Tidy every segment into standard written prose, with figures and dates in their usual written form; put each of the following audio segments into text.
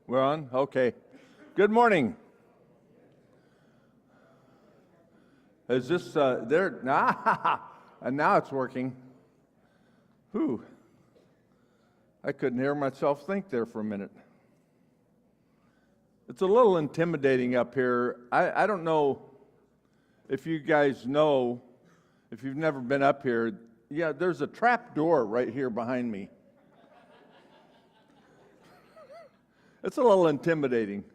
We're on? Okay. Good morning. Is this there? And now it's working. Whew. I couldn't hear myself think there for a minute. It's a little intimidating up here. I don't know if you guys know, if you've never been up here, yeah, there's a trap door right here behind me. It's a little intimidating,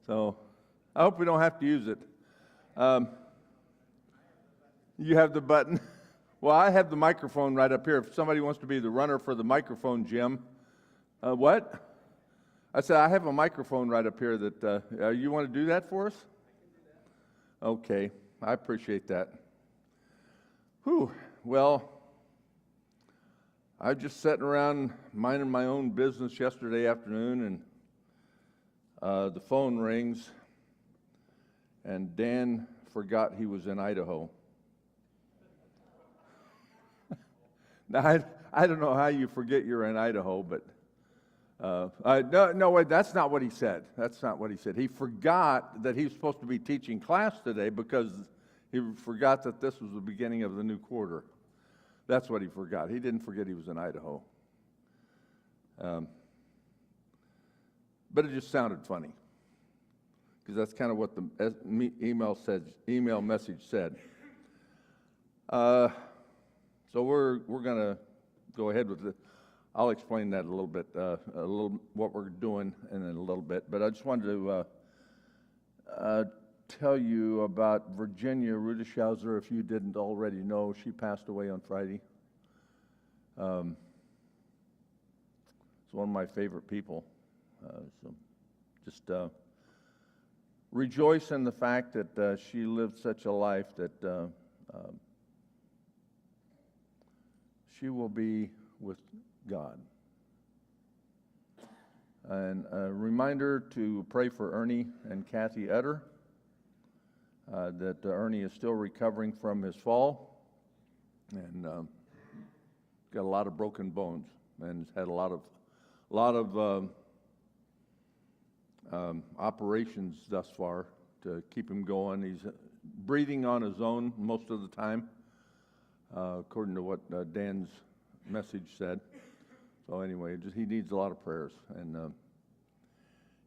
so I hope we don't have to use it. You have the button? Well, I have the microphone right up here. If somebody wants to be the runner for the microphone, Jim. What? I said, I have a microphone right up here that, you want to do that for us? Okay, I appreciate that. Whew, well, I was just sitting around minding my own business yesterday afternoon, and the phone rings, and Dan forgot he was in Idaho. Now, I don't know how you forget you're in Idaho, but no, wait, that's not what he said. That's not what he said. He forgot that he was supposed to be teaching class today because he forgot that this was the beginning of the new quarter. That's what he forgot. He didn't forget he was in Idaho. But it just sounded funny, because that's kind of what the email message said. So we're going to go ahead with it. I'll explain that a little bit, what we're doing in a little bit. But I just wanted to tell you about Virginia Rudischauser. If you didn't already know, she passed away on Friday. It's one of my favorite people. So just rejoice in the fact that she lived such a life that she will be with God. And a reminder to pray for Ernie and Kathy Utter, that Ernie is still recovering from his fall and got a lot of broken bones and has had a lot of operations thus far to keep him going. He's breathing on his own most of the time, according to what Dan's message said. So anyway, he needs a lot of prayers. And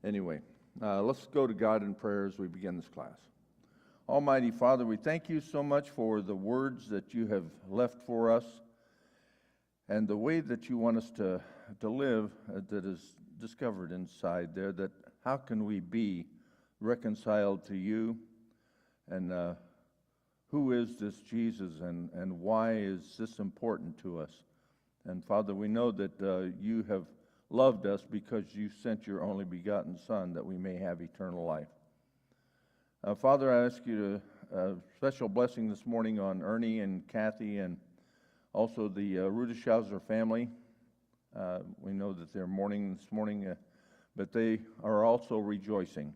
anyway, let's go to God in prayer as we begin this class. Almighty Father, we thank you so much for the words that you have left for us and the way that you want us to live that is discovered inside there, that how can we be reconciled to you, and who is this Jesus, and why is this important to us? And Father, we know that you have loved us because you sent your only begotten Son that we may have eternal life. Father, I ask you to special blessing this morning on Ernie and Kathy and also the Rudischauser family. We know that they're mourning this morning, but they are also rejoicing.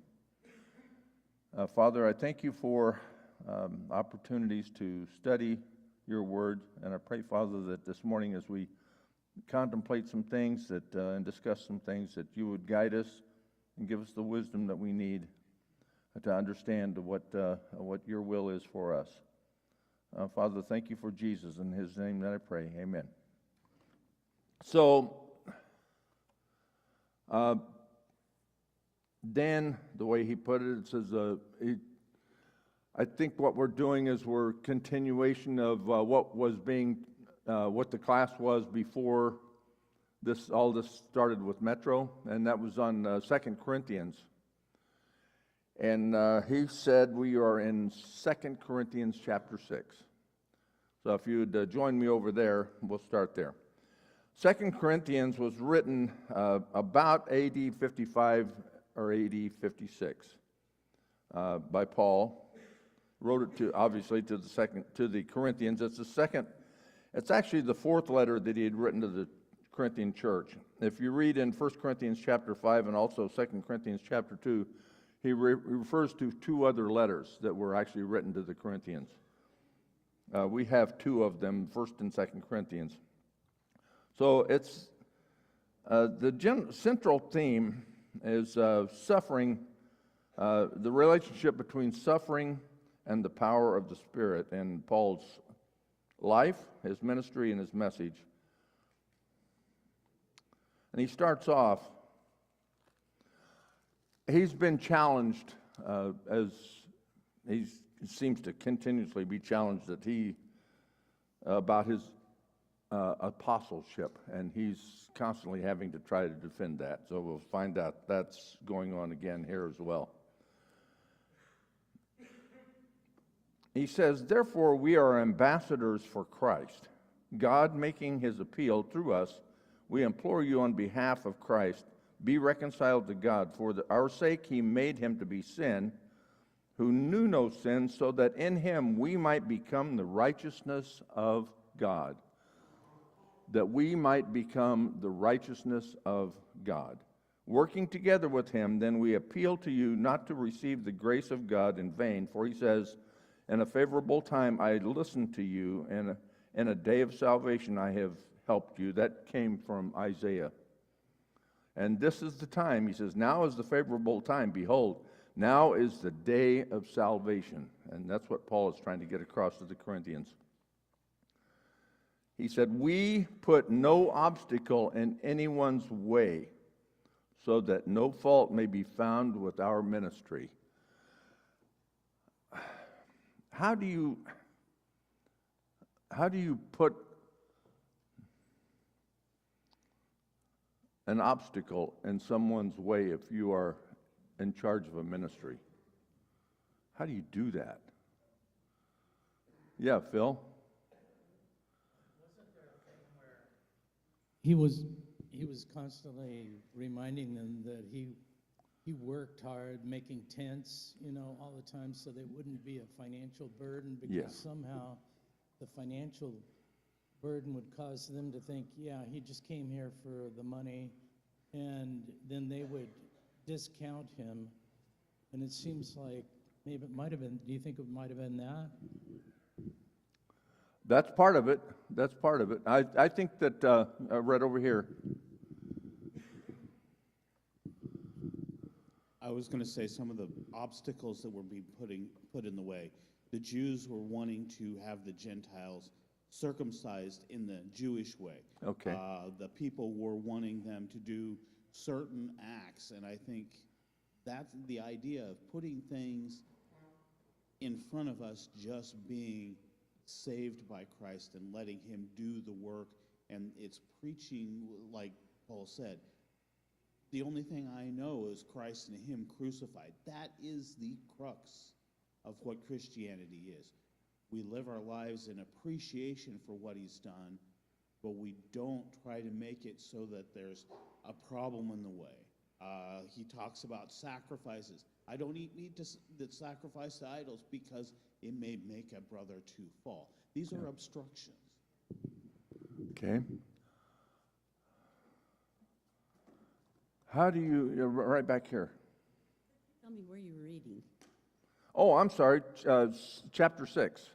Father, I thank you for opportunities to study your word, and I pray, Father, that this morning as we contemplate some things that and discuss some things, that you would guide us and give us the wisdom that we need to understand what your will is for us. Father, thank you for Jesus. In his name that I pray, amen. So, Dan, the way he put it, it says, I think what we're doing is we're continuation of what the class was before all this started with Metro, and that was on 2 Corinthians. And he said we are in 2 Corinthians chapter 6. So if you'd join me over there, we'll start there. 2 Corinthians was written about AD 55 or AD 56 by Paul. Wrote it obviously to the Corinthians. It's actually the fourth letter that he had written to the Corinthian church. If you read in 1 Corinthians chapter 5 and also 2 Corinthians chapter 2, he refers to two other letters that were actually written to the Corinthians. We have two of them, 1st and 2nd Corinthians. So it's the central theme is suffering, the relationship between suffering and the power of the Spirit in Paul's life, his ministry, and his message. And he starts off, he's been challenged as he seems to continuously be challenged about his apostleship, and he's constantly having to try to defend that. So we'll find out that's going on again here as well. He says, "Therefore we are ambassadors for Christ, God making his appeal through us. We implore you on behalf of Christ, be reconciled to God. For our sake he made him to be sin, who knew no sin, so that in him we might become the righteousness of God." That we might become the righteousness of God. "Working together with him, then we appeal to you not to receive the grace of God in vain. For he says, in a favorable time I listened to you, and in a day of salvation I have helped you." That came from Isaiah. "And this is the time," he says, "now is the favorable time. Behold, now is the day of salvation." And that's what Paul is trying to get across to the Corinthians. He said, "We put no obstacle in anyone's way, so that no fault may be found with our ministry." How do you put an obstacle in someone's way if you are in charge of a ministry? How do you do that? Yeah, Phil? He was constantly reminding them that he worked hard making tents, all the time, so they wouldn't be a financial burden, because Yeah. somehow the financial burden would cause them to think, yeah, he just came here for the money, and then they would discount him. And it seems like maybe it might have been, do you think it might have been that? That's part of it. That's part of it. I think that, right over here. I was going to say some of the obstacles that were being put in the way. The Jews were wanting to have the Gentiles circumcised in the Jewish way. Okay. The people were wanting them to do certain acts, and I think that's the idea of putting things in front of us, just being saved by Christ and letting him do the work. And it's preaching, like Paul said, the only thing I know is Christ and him crucified. That is the crux of what Christianity is. We live our lives in appreciation for what he's done, but we don't try to make it so that there's a problem in the way. He talks about sacrifices. I don't eat meat that sacrifice to idols because it may make a brother to fall. These are obstructions. Okay. How do you're right back here. Tell me where you were reading. Oh, I'm sorry, chapter 6,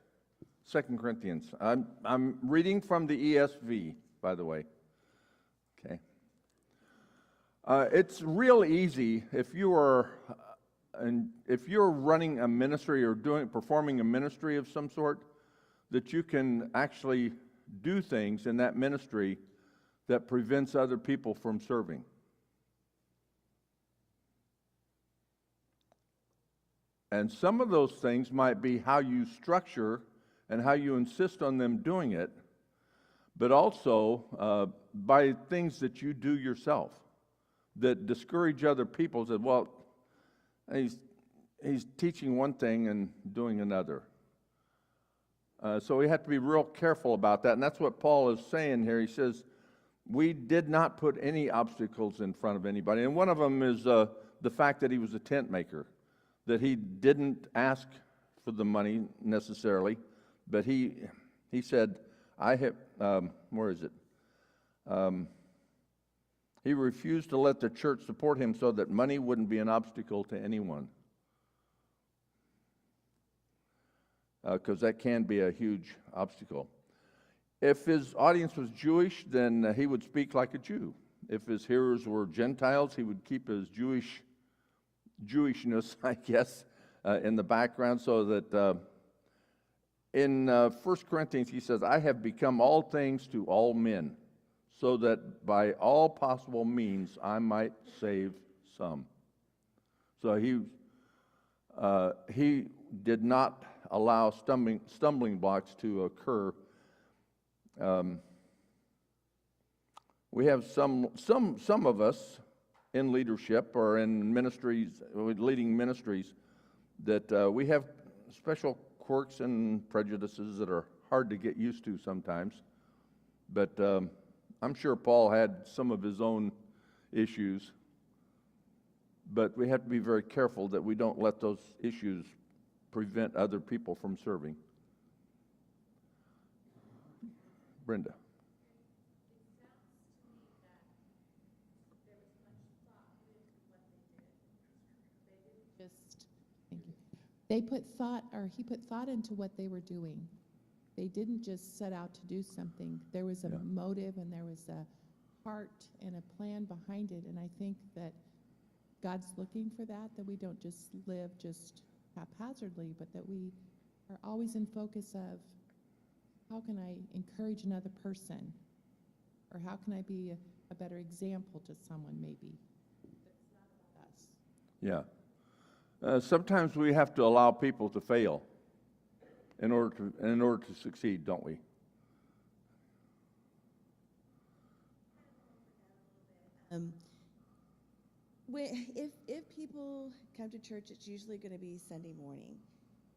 2 Corinthians. I'm reading from the ESV, by the way. Okay. It's real easy if you're running a ministry or performing a ministry of some sort, that you can actually do things in that ministry that prevents other people from serving. And some of those things might be how you structure and how you insist on them doing it, but also by things that you do yourself that discourage other people. That, well, he's teaching one thing and doing another. So we have to be real careful about that, and that's what Paul is saying here. He says, we did not put any obstacles in front of anybody, and one of them is the fact that he was a tent maker, that he didn't ask for the money necessarily, but he said, I have, where is it? He refused to let the church support him so that money wouldn't be an obstacle to anyone. Because that can be a huge obstacle. If his audience was Jewish, then he would speak like a Jew. If his hearers were Gentiles, he would keep his Jewishness, I guess, in the background, so that in 1 Corinthians he says, I have become all things to all men, so that by all possible means I might save some. So he did not allow stumbling blocks to occur. We have some of us in leadership or in ministries, leading ministries, that we have special quirks and prejudices that are hard to get used to sometimes. But I'm sure Paul had some of his own issues. But we have to be very careful that we don't let those issues prevent other people from serving. Brenda. Just, thank you. They put thought, or he put thought into what they were doing. They didn't just set out to do something. There was a motive and there was a heart and a plan behind it. And I think that God's looking for that we don't just live just haphazardly, but that we are always in focus of how can I encourage another person? Or how can I be a better example to someone maybe? That's not about us. Yeah. Sometimes we have to allow people to fail in order to succeed, don't we? If people come to church, it's usually going to be Sunday morning,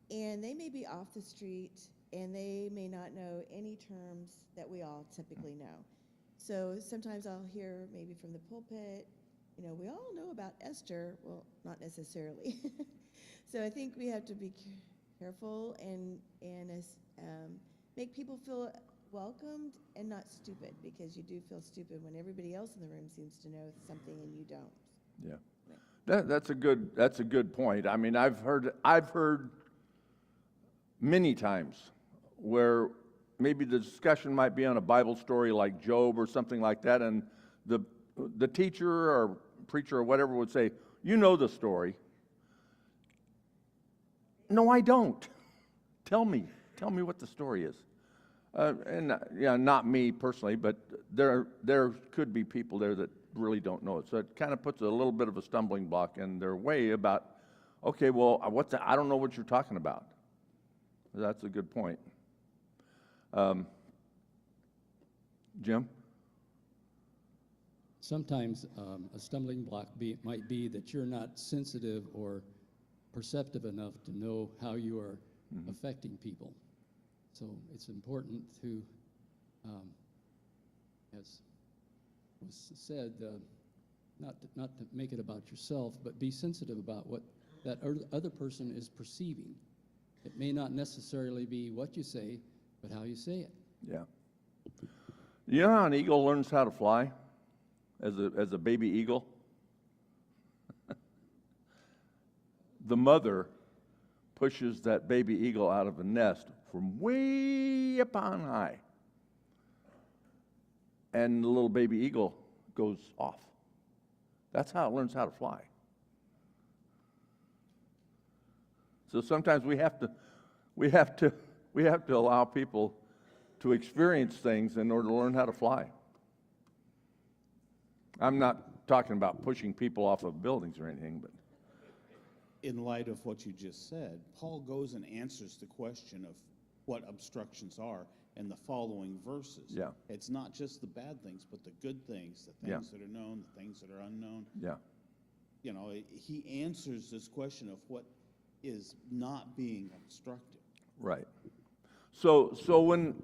and they may be off the street, and they may not know any terms that we all typically know. So sometimes I'll hear maybe from the pulpit, we all know about Esther. Well, not necessarily. So I think we have to be careful and make people feel welcomed and not stupid, because you do feel stupid when everybody else in the room seems to know something and you don't. Yeah, that's a good point. I mean, I've heard many times where maybe the discussion might be on a Bible story like Job or something like that, and the teacher or preacher or whatever would say, "You know the story." No, I don't. Tell me what the story is. Not me personally, but there could be people there that really don't know it. So it kind of puts a little bit of a stumbling block in their way about, okay, well, I don't know what you're talking about. That's a good point. Jim? Sometimes a stumbling block might be that you're not sensitive or perceptive enough to know how you are affecting people. So it's important to, as was said, not to make it about yourself, but be sensitive about what that other person is perceiving. It may not necessarily be what you say, but how you say it. Yeah. You know how an eagle learns how to fly? As a baby eagle? The mother pushes that baby eagle out of a nest from way up on high. And the little baby eagle goes off. That's how it learns how to fly. So sometimes we have to allow people to experience things in order to learn how to fly. I'm not talking about pushing people off of buildings or anything, but In light of what you just said, Paul goes and answers the question of what obstructions are in the following verses. Yeah. It's not just the bad things, but the good things, the things that are known, the things that are unknown. yeah. He answers this question of what is not being obstructed. Right. So when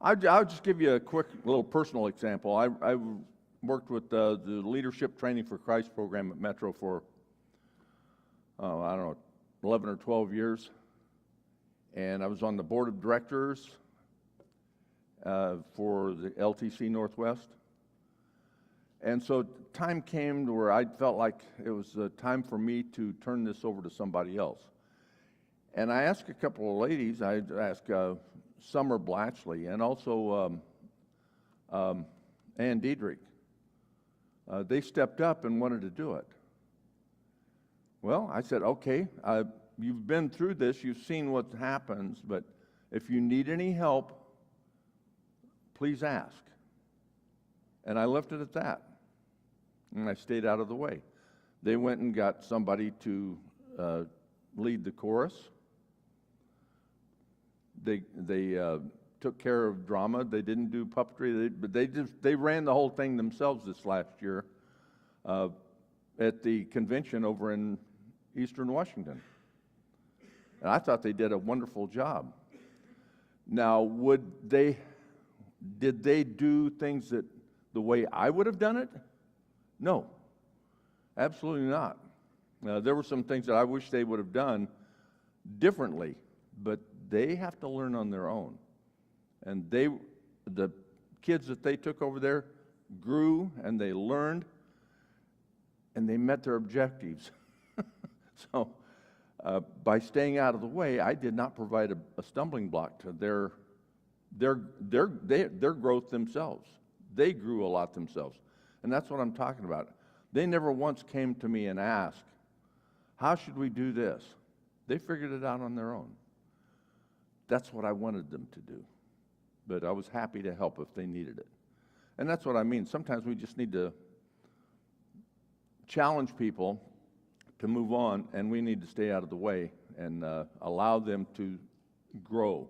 I'll just give you a quick little personal example. I worked with the Leadership Training for Christ program at Metro for, I don't know, 11 or 12 years. And I was on the board of directors for the LTC Northwest. And so time came to where I felt like it was time for me to turn this over to somebody else. And I asked a couple of ladies. I asked Summer Blatchley and also Ann Diedrich. they stepped up and wanted to do it. Well, I said, okay, you've been through this, you've seen what happens, but if you need any help, please ask. And I left it at that. And I stayed out of the way. They went and got somebody to lead the chorus. They took care of drama. They didn't do puppetry, but they ran the whole thing themselves this last year at the convention over in Eastern Washington. And I thought they did a wonderful job. Now, did they do things that the way I would have done it? No, absolutely not. There were some things that I wish they would have done differently, but they have to learn on their own. And the kids that they took over there grew and they learned and they met their objectives. So by staying out of the way, I did not provide a stumbling block to their growth themselves. They grew a lot themselves. And that's what I'm talking about. They never once came to me and asked, how should we do this? They figured it out on their own. That's what I wanted them to do. But I was happy to help if they needed it. And that's what I mean. Sometimes we just need to challenge people to move on, and we need to stay out of the way and allow them to grow.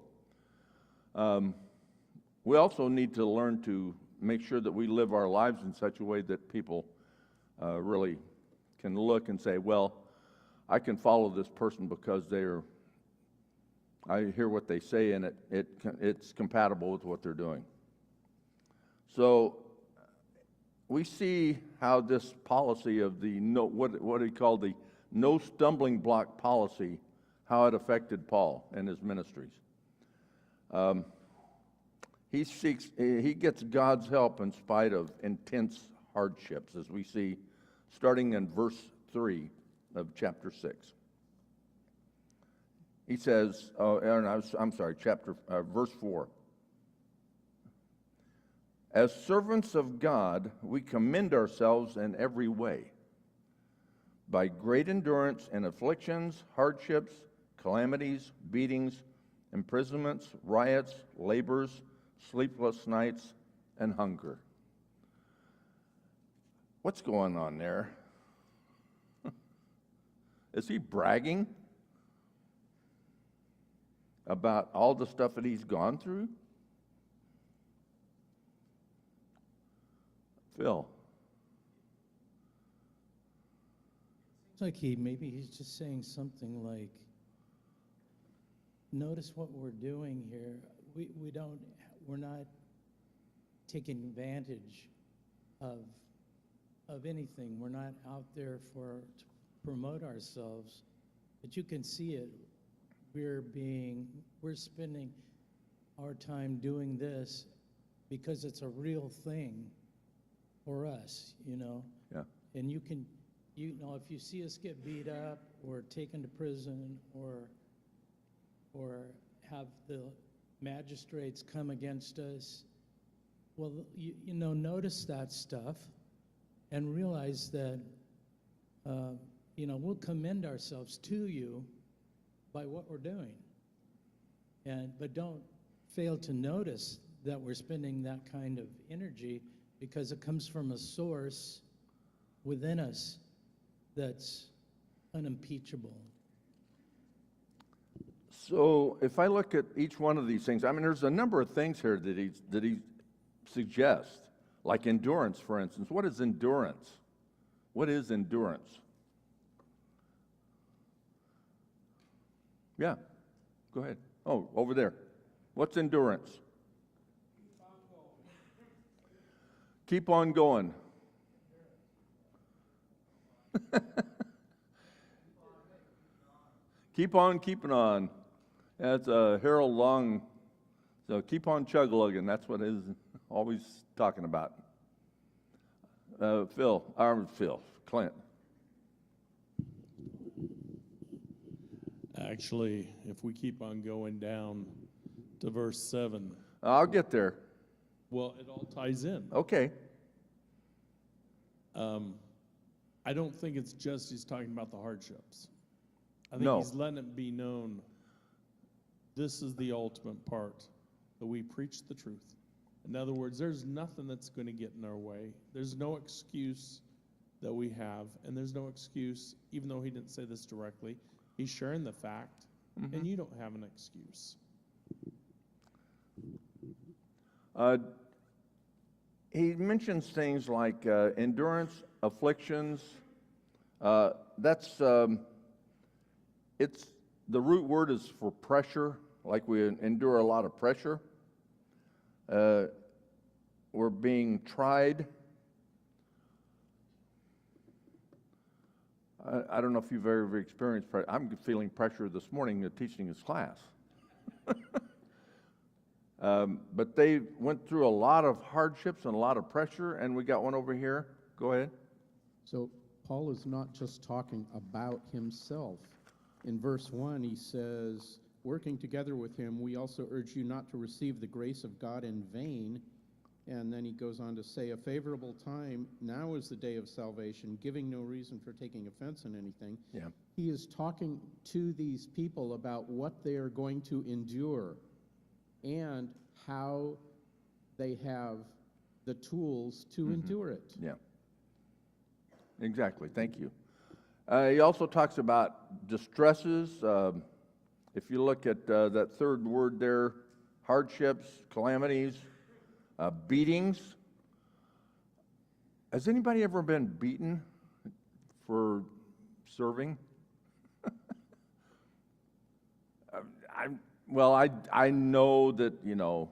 We also need to learn to make sure that we live our lives in such a way that people really can look and say, well, I can follow this person because I hear what they say and it's compatible with what they're doing. So we see how this policy of the what he called the no stumbling block policy, how it affected Paul and his ministries. He gets God's help in spite of intense hardships, as we see starting in verse 3 of chapter 6. He says, verse 4. As servants of God, we commend ourselves in every way, by great endurance in afflictions, hardships, calamities, beatings, imprisonments, riots, labors, sleepless nights, and hunger. What's going on there? Is he bragging about all the stuff that he's gone through? Phil. It's like maybe he's just saying something like, notice what we're doing here. We're not taking advantage of anything. We're not out there to promote ourselves, but you can see it. We're spending our time doing this because it's a real thing for us, Yeah. And if you see us get beat up or taken to prison or have the magistrates come against us, well, notice that stuff and realize that, we'll commend ourselves to you by what we're doing. But don't fail to notice that we're spending that kind of energy because it comes from a source within us that's unimpeachable. So if I look at each one of these things, there's a number of things here that he suggests, like endurance, for instance. What is endurance? What is endurance? Yeah, go ahead. Oh, over there. What's endurance? Keep on going. Keep on keeping on. That's Harold Long. So keep on chug-lugging. That's what he's always talking about. Clint. Actually, if we keep on going down to verse 7, I'll get there. well, it all ties in. Okay. I don't think it's just he's talking about the hardships. I think No. he's letting it be known, this is the ultimate part, that we preach the truth. In other words, there's nothing that's going to get in our way. There's no excuse that we have, and there's no excuse, even though he didn't say this directly, he's sharing the fact, and you don't have an excuse. He mentions things like endurance, afflictions. It's the root word is for pressure, like we endure a lot of pressure. We're being tried. I don't know if you've ever experienced pressure. I'm feeling pressure this morning teaching this class. But they went through a lot of hardships and a lot of pressure, and we got one over here. Go ahead. So Paul is not just talking about himself. In verse 1, he says, working together with him, we also urge you not to receive the grace of God in vain. And then he goes on to say, a favorable time, now is the day of salvation, giving no reason for taking offense in anything. Yeah. He is talking to these people about what they are going to endure and how they have the tools to endure it. Yeah. Exactly. Thank you. He also talks about distresses. If you look at that third word there, hardships, calamities, beatings. Has anybody ever been beaten for serving? I know that,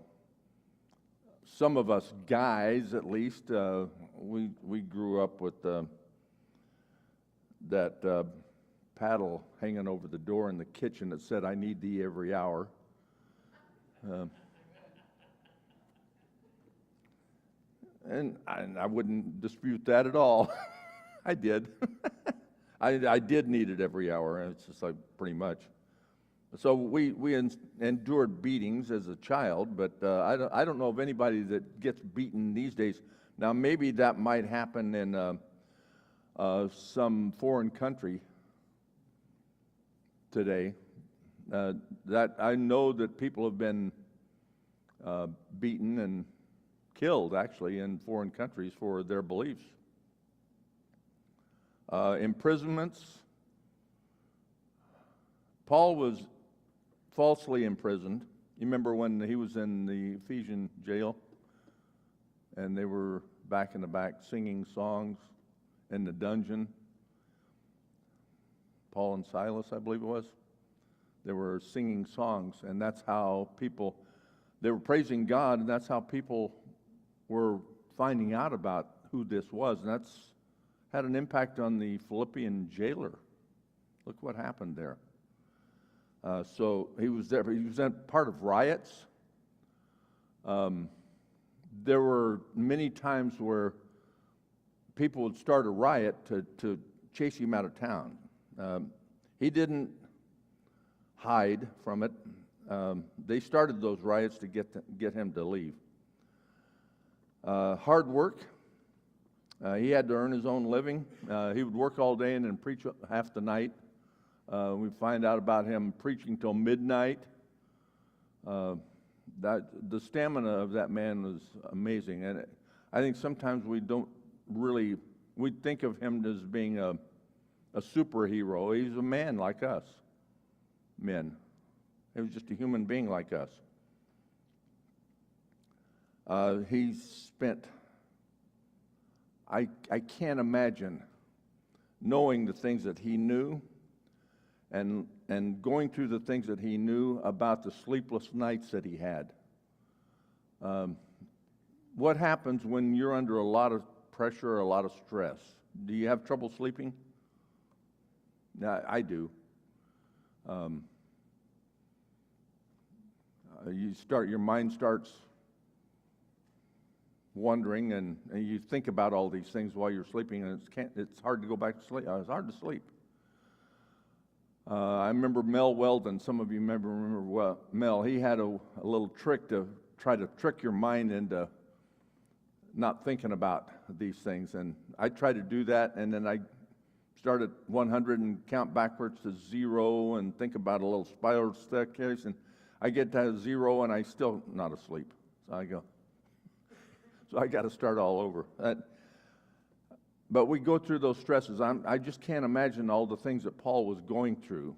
some of us guys, at least, we grew up with that paddle hanging over the door in the kitchen that said, "I need thee every hour." And I wouldn't dispute that at all. I did. I did need it every hour. It's just like pretty much. So we endured beatings as a child, but I don't know of anybody that gets beaten these days. Now maybe that might happen in some foreign country today. That I know that people have been beaten and killed actually in foreign countries for their beliefs. Imprisonments. Paul was falsely imprisoned. You remember when he was in the Ephesian jail and they were back in the back singing songs in the dungeon? Paul and Silas, I believe it was. They were singing songs, and that's how they were praising God, and that's how people were finding out about who this was, and that's had an impact on the Philippian jailer. Look what happened there. So he was there. He was part of riots. There were many times where people would start a riot to chase him out of town. He didn't hide from it. They started those riots to get him to leave. Hard work. He had to earn his own living. He would work all day and then preach half the night. We find out about him preaching till midnight. The stamina of that man was amazing, and I think sometimes we think of him as being a superhero. He's a man like us, men. He was just a human being like us. He spent. I can't imagine knowing the things that he knew and going through the things that he knew about the sleepless nights that he had. What happens when you're under a lot of pressure or a lot of stress? Do you have trouble sleeping? No, I do. Your mind starts wondering, and you think about all these things while you're sleeping, and it's hard to go back to sleep. It's hard to sleep. I remember Mel Weldon. Some of you remember Mel. He had a little trick to try to trick your mind into not thinking about these things. And I try to do that, and then I start at 100 and count backwards to 0 and think about a little spiral staircase, and I get to 0 and I still not asleep. So I got to start all over. But we go through those stresses. I just can't imagine all the things that Paul was going through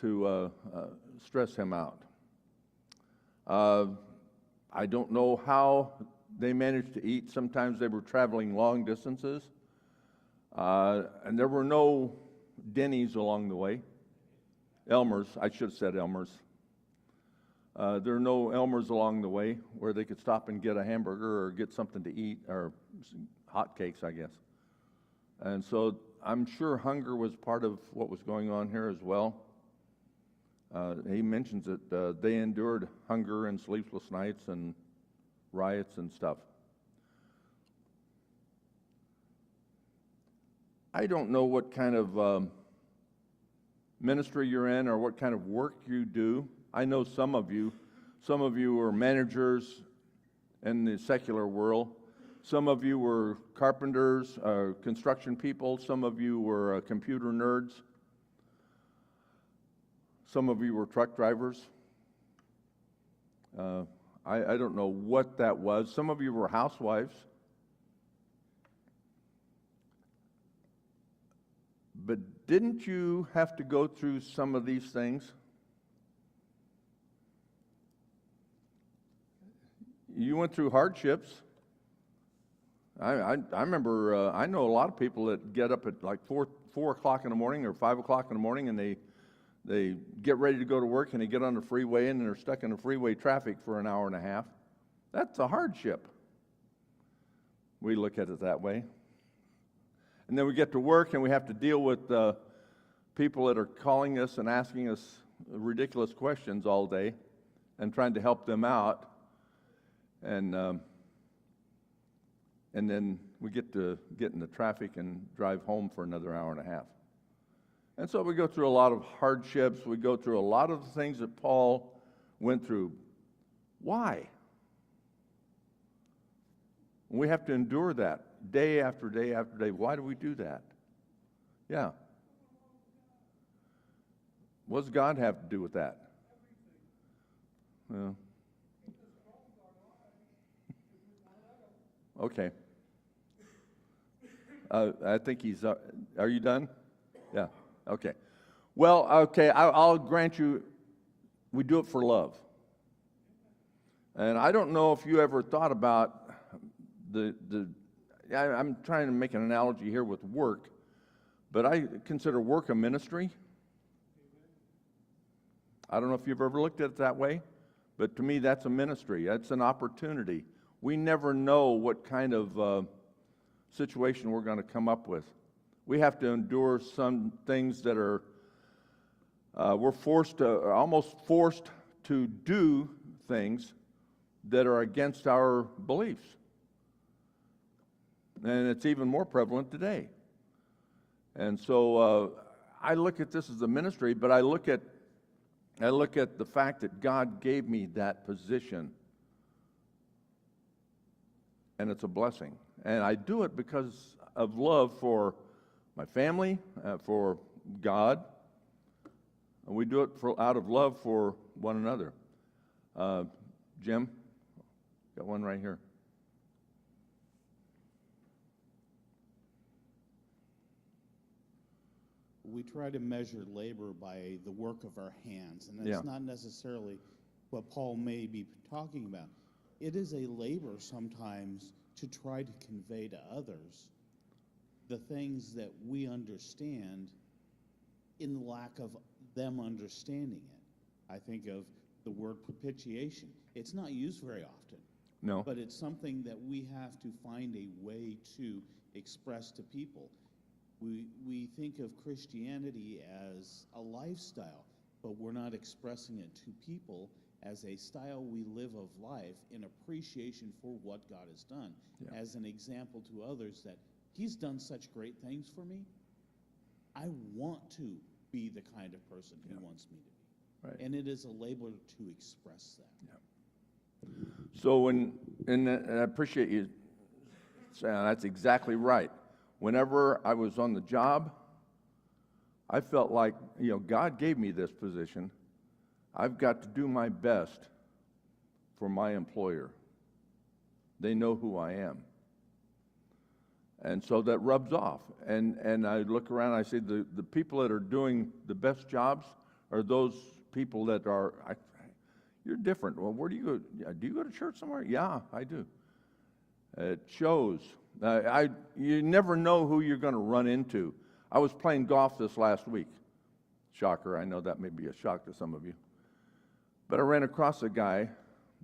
to stress him out. I don't know how they managed to eat. Sometimes they were traveling long distances, and there were no Denny's along the way. Elmer's, I should have said Elmer's. There are no Elmer's along the way where they could stop and get a hamburger or get something to eat, or hot cakes, I guess. And so I'm sure hunger was part of what was going on here as well. He mentions that they endured hunger and sleepless nights and riots and stuff. I don't know what kind of ministry you're in or what kind of work you do. I know some of you are managers in the secular world. Some of you were carpenters, construction people. Some of you were computer nerds. Some of you were truck drivers. I don't know what that was. Some of you were housewives. But didn't you have to go through some of these things? You went through hardships. I remember, I know a lot of people that get up at like 4 o'clock in the morning or 5 o'clock in the morning, and they get ready to go to work, and they get on the freeway, and they're stuck in the freeway traffic for an hour and a half. That's a hardship. We look at it that way. And then we get to work, and we have to deal with people that are calling us and asking us ridiculous questions all day and trying to help them out. And then we get in the traffic and drive home for another hour and a half. And so we go through a lot of hardships. We go through a lot of the things that Paul went through. Why? We have to endure that day after day after day. Why do we do that? Yeah. What does God have to do with that? Well, okay. I think he's, are you done? Yeah, okay. Well, okay, I'll grant you, we do it for love. And I don't know if you ever thought about I'm trying to make an analogy here with work, but I consider work a ministry. I don't know if you've ever looked at it that way, but to me that's a ministry. That's an opportunity. We never know what kind of situation we're going to come up with. We have to endure some things that are, we're almost forced to do things that are against our beliefs. And it's even more prevalent today. And so I look at this as a ministry, but I look at the fact that God gave me that position. And it's a blessing. And I do it because of love for my family, for God. And we do it out of love for one another. Jim, got one right here. We try to measure labor by the work of our hands, and that's Yeah. not necessarily what Paul may be talking about. It is a labor sometimes to try to convey to others the things that we understand in lack of them understanding it. I think of the word propitiation. It's not used very often. No. But it's something that we have to find a way to express to people. We think of Christianity as a lifestyle, but we're not expressing it to people as a style we live of life in appreciation for what God has done, Yeah. as an example to others that He's done such great things for me. I want to be the kind of person He wants me to be. Right. And it is a labor to express that. So and I appreciate you That's exactly right. Whenever I was on the job, I felt like, God gave me this position. I've got to do my best for my employer. They know who I am. And so that rubs off. And I look around, I say the people that are doing the best jobs are those people that are, you're different. Well, where do you go? Do you go to church somewhere? Yeah, I do. It shows. You never know who you're going to run into. I was playing golf this last week. Shocker, I know that may be a shock to some of you. But I ran across a guy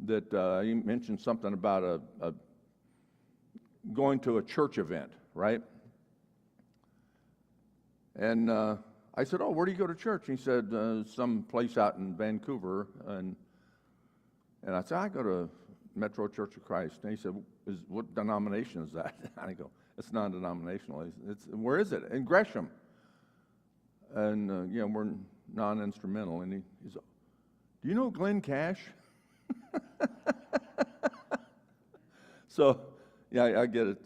that he mentioned something about a going to a church event, right? And I said, "Oh, where do you go to church?" And he said, "Some place out in Vancouver." And I said, "I go to Metro Church of Christ." And he said, "What denomination is that?" And I go, "It's non-denominational." Where is it? In Gresham. And we're non-instrumental. And he's, "Do you know Glenn Cash?" So, yeah, I get it.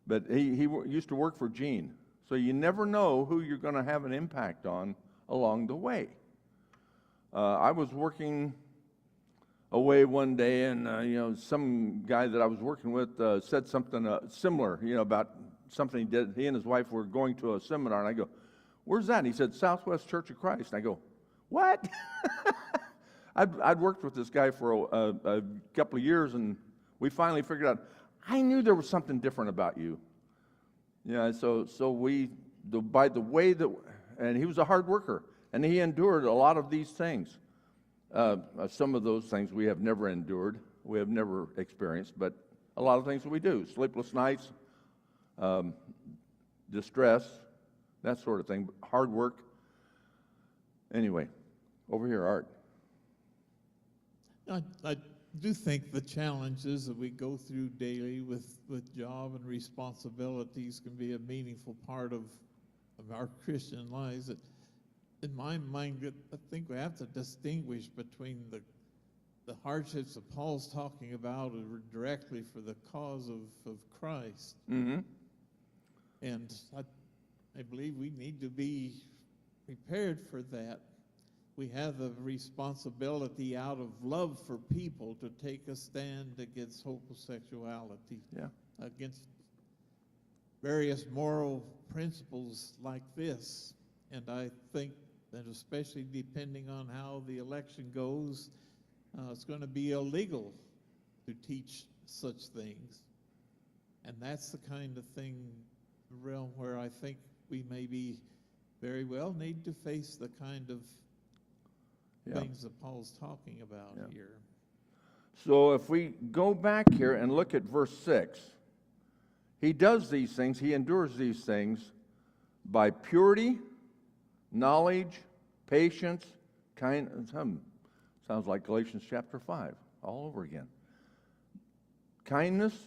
But he used to work for Gene. So you never know who you're going to have an impact on along the way. I was working away one day, and some guy that I was working with said something similar, about something he did. He and his wife were going to a seminar, and I go, "Where's that?" And he said, "Southwest Church of Christ." And I go, "What?" I'd worked with this guy for a couple of years, and we finally figured out, I knew there was something different about you. So by the way that, and he was a hard worker, and he endured a lot of these things. Some of those things we have never endured, we have never experienced, but a lot of things we do, sleepless nights, distress, that sort of thing, hard work. Anyway, over here, Art. I do think the challenges that we go through daily with job and responsibilities can be a meaningful part of our Christian lives. In my mind, I think we have to distinguish between the hardships that Paul's talking about are directly for the cause of Christ. Mm-hmm. And I believe we need to be prepared for that. We have a responsibility out of love for people to take a stand against homosexuality, against various moral principles like this. And I think that especially depending on how the election goes, it's going to be illegal to teach such things. And that's the kind of realm where I think we maybe very well need to face the kind of things that Paul's talking about here. So if we go back here and look at verse 6, he does these things, he endures these things by purity, knowledge, patience, kindness. Sounds like Galatians chapter 5 all over again. Kindness,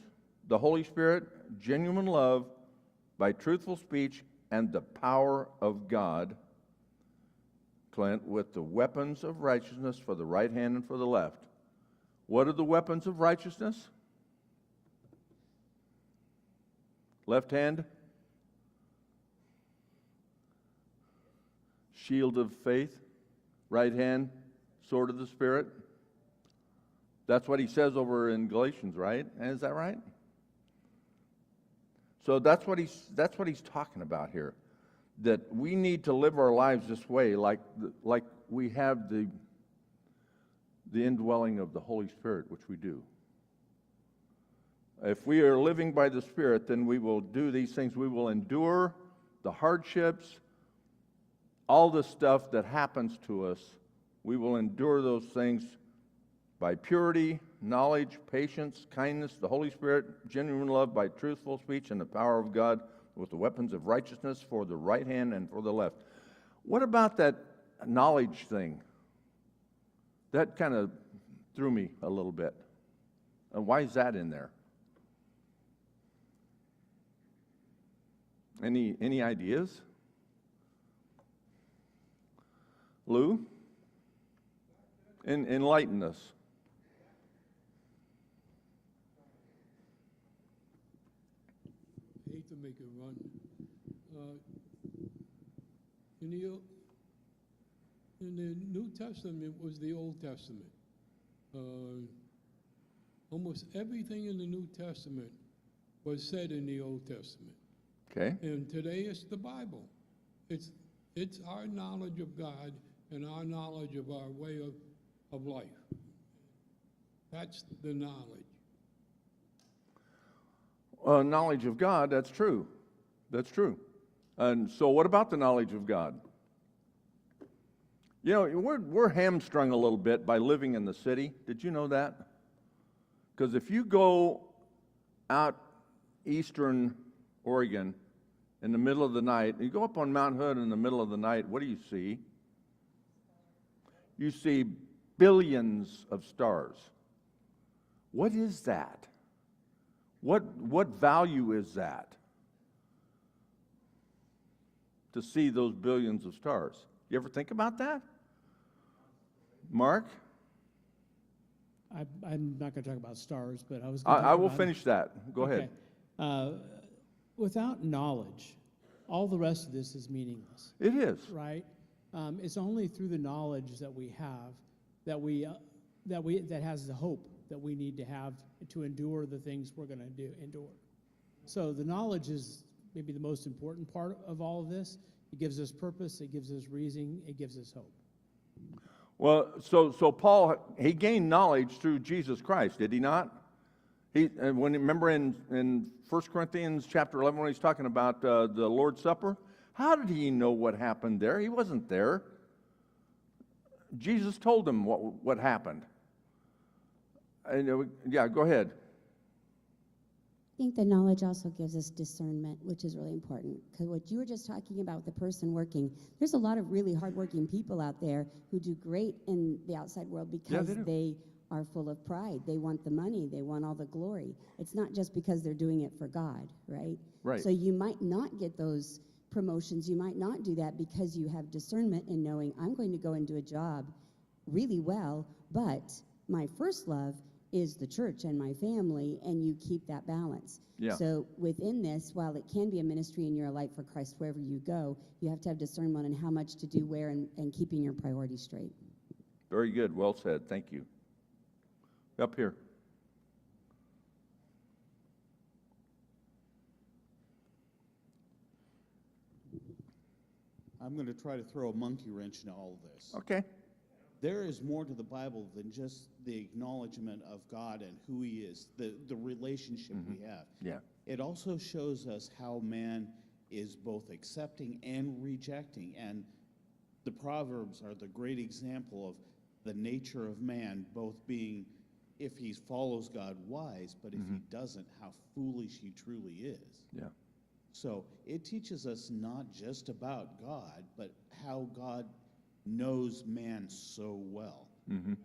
the Holy Spirit, genuine love, by truthful speech, and the power of God, Clint, with the weapons of righteousness for the right hand and for the left. What are the weapons of righteousness? Left hand, shield of faith. Right hand, sword of the Spirit. That's what he says over in Galatians, right? Is that right? So that's what he's talking about here. That we need to live our lives this way, like we have the indwelling of the Holy Spirit, which we do. If we are living by the Spirit, then we will do these things. We will endure the hardships, all the stuff that happens to us. We will endure those things by purity, knowledge, patience, kindness, the Holy Spirit, genuine love, by truthful speech, and the power of God, with the weapons of righteousness for the right hand and for the left. What about that knowledge thing? That kind of threw me a little bit. Why is that in there? Any ideas? Lou? Enlighten us. make it run. In the New Testament was the Old Testament. Almost everything in the New Testament was said in the Old Testament. Okay. And today it's the Bible. It's our knowledge of God and our knowledge of our way of life. That's the knowledge. Knowledge of God, that's true. That's true. And so what about the knowledge of God? You know, we're hamstrung a little bit by living in the city. Did you know that? Because if you go out eastern Oregon in the middle of the night, you go up on Mount Hood in the middle of the night, what do you see? You see billions of stars. What is that? What value is that? To see those billions of stars. You ever think about that? Mark? I'm not going to talk about stars, but I was. I will finish that. Go ahead. Without knowledge, all the rest of this is meaningless. It is. Right? It's only through the knowledge that we have that has the hope that we need to have to endure the things we're going to endure. So the knowledge is maybe the most important part of all of this. It gives us purpose. It gives us reason. It gives us hope. Well, so Paul, he gained knowledge through Jesus Christ, did he not? Remember in 1 Corinthians chapter 11 when he's talking about the Lord's Supper? How did he know what happened there? He wasn't there. Jesus told him what happened. Yeah, go ahead. I think the knowledge also gives us discernment, which is really important. Because what you were just talking about, the person working, there's a lot of really hardworking people out there who do great in the outside world because they are full of pride. They want the money. They want all the glory. It's not just because they're doing it for God, right? Right. So you might not get those promotions. You might not do that because you have discernment in knowing I'm going to go and do a job really well, but my first love is the church and my family, and you keep that balance. Yeah. So within this, while it can be a ministry and you're a light for Christ wherever you go, you have to have discernment on how much to do where and keeping your priorities straight. Very good. Well said. Thank you. Up here. I'm going to try to throw a monkey wrench into all of this. Okay. There is more to the Bible than just the acknowledgement of God and who he is, the relationship we have. Yeah. It also shows us how man is both accepting and rejecting. And the Proverbs are the great example of the nature of man, both being, if he follows God, wise, but if he doesn't, how foolish he truly is. Yeah. So it teaches us not just about God, but how God knows man so well,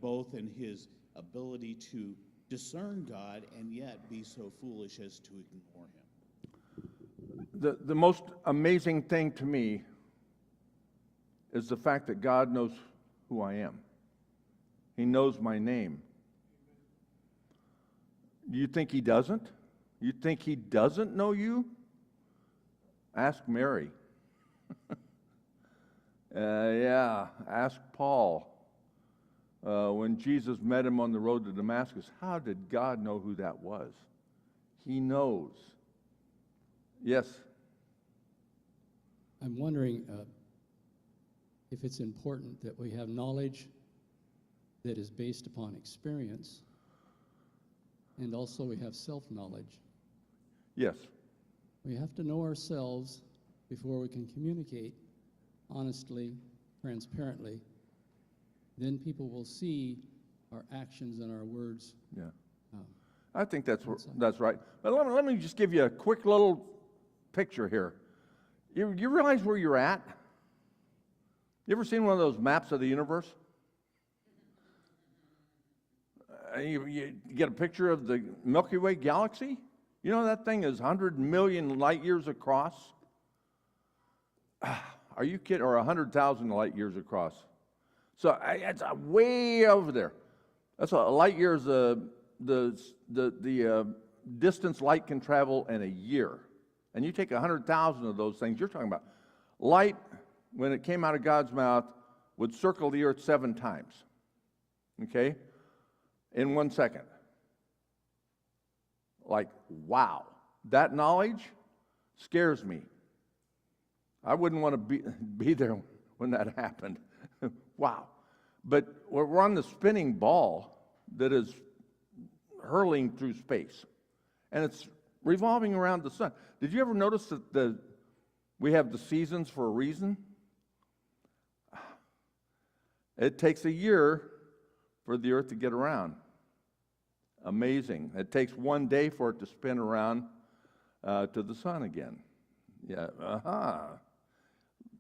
both in his ability to discern God and yet be so foolish as to ignore him. The most amazing thing to me is the fact that God knows who I am. He knows my name. You think he doesn't? You think he doesn't know you? Ask Mary. Ask Paul. When Jesus met him on the road to Damascus, how did God know who that was? He knows. Yes? I'm wondering if it's important that we have knowledge that is based upon experience, and also we have self-knowledge. Yes. We have to know ourselves before we can communicate honestly, transparently. Then people will see our actions and our words. Yeah. I think that's right. But let me just give you a quick little picture here. You realize where you're at? You ever seen one of those maps of the universe? You get a picture of the Milky Way galaxy? You know that thing is 100 million light years across? Are you kidding? Or 100,000 light years across. So it's way over there. That's a light year is the distance light can travel in a year. And you take 100,000 of those things, you're talking about light, when it came out of God's mouth, would circle the earth 7 times, okay, in 1 second. Like, wow. That knowledge scares me. I wouldn't want to be there when that happened. Wow. But we're on the spinning ball that is hurling through space, and it's revolving around the sun. Did you ever notice that we have the seasons for a reason? It takes a year for the earth to get around. Amazing. It takes 1 day for it to spin around to the sun again. Yeah.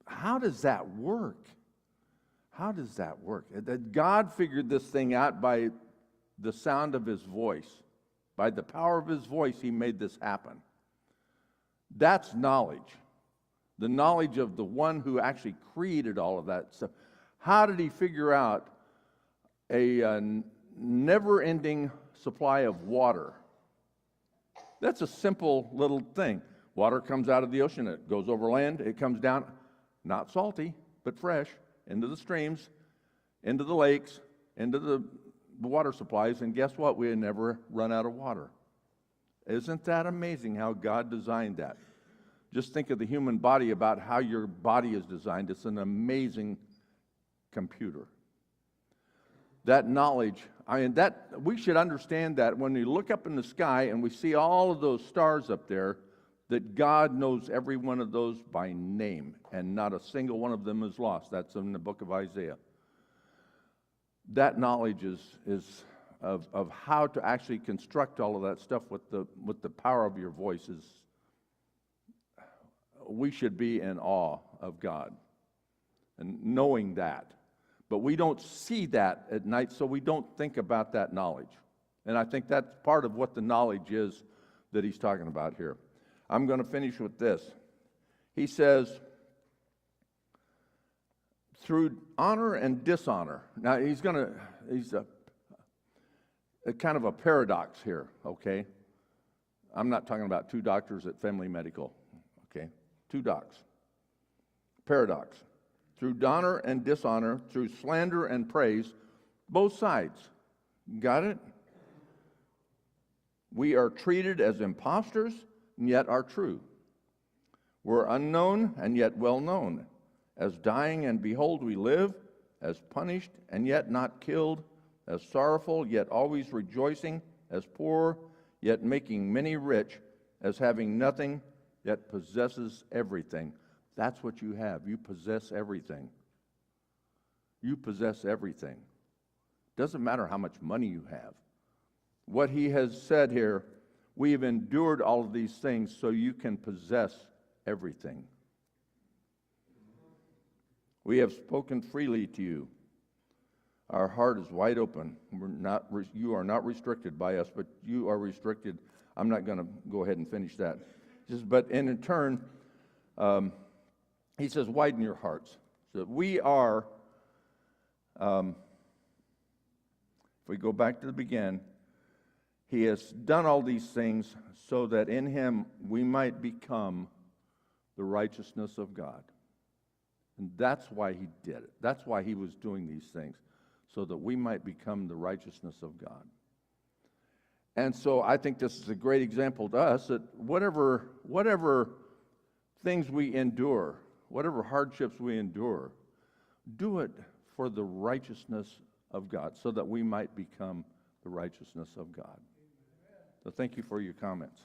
How does that work? How does that work? That God figured this thing out by the sound of his voice. By the power of his voice, he made this happen. That's knowledge. The knowledge of the one who actually created all of that stuff. How did he figure out a never-ending supply of water? That's a simple little thing. Water comes out of the ocean, it goes over land, it comes down, not salty, but fresh, into the streams, into the lakes, into the water supplies, and guess what? We never run out of water. Isn't that amazing how God designed that? Just think of the human body, about how your body is designed. It's an amazing computer. That knowledge, that we should understand that when we look up in the sky and we see all of those stars up there, that God knows every one of those by name, and not a single one of them is lost. That's in the book of Isaiah. That knowledge is of how to actually construct all of that stuff with the power of your voices. We should be in awe of God and knowing that. But we don't see that at night, so we don't think about that knowledge. And I think that's part of what the knowledge is that he's talking about here. I'm going to finish with this. He says, through honor and dishonor. Now, he's a kind of a paradox here, okay? I'm not talking about 2 doctors at Family Medical, okay? 2 docs. Paradox. Through honor and dishonor, through slander and praise, both sides. Got it? We are treated as impostors, and yet are true. We're unknown, and yet well known. As dying, and behold, we live. As punished, and yet not killed. As sorrowful, yet always rejoicing. As poor, yet making many rich. As having nothing, yet possesses everything. That's what you have. You possess everything. You possess everything. Doesn't matter how much money you have. What he has said here, we have endured all of these things so you can possess everything. We have spoken freely to you. Our heart is wide open. You are not restricted by us, but you are restricted. I'm not going to go ahead and finish that. But in turn, he says, widen your hearts. So we are, if we go back to the beginning, he has done all these things so that in him we might become the righteousness of God. And that's why he did it. That's why he was doing these things, so that we might become the righteousness of God. And so I think this is a great example to us that whatever things we endure, whatever hardships we endure, do it for the righteousness of God, so that we might become the righteousness of God. So thank you for your comments.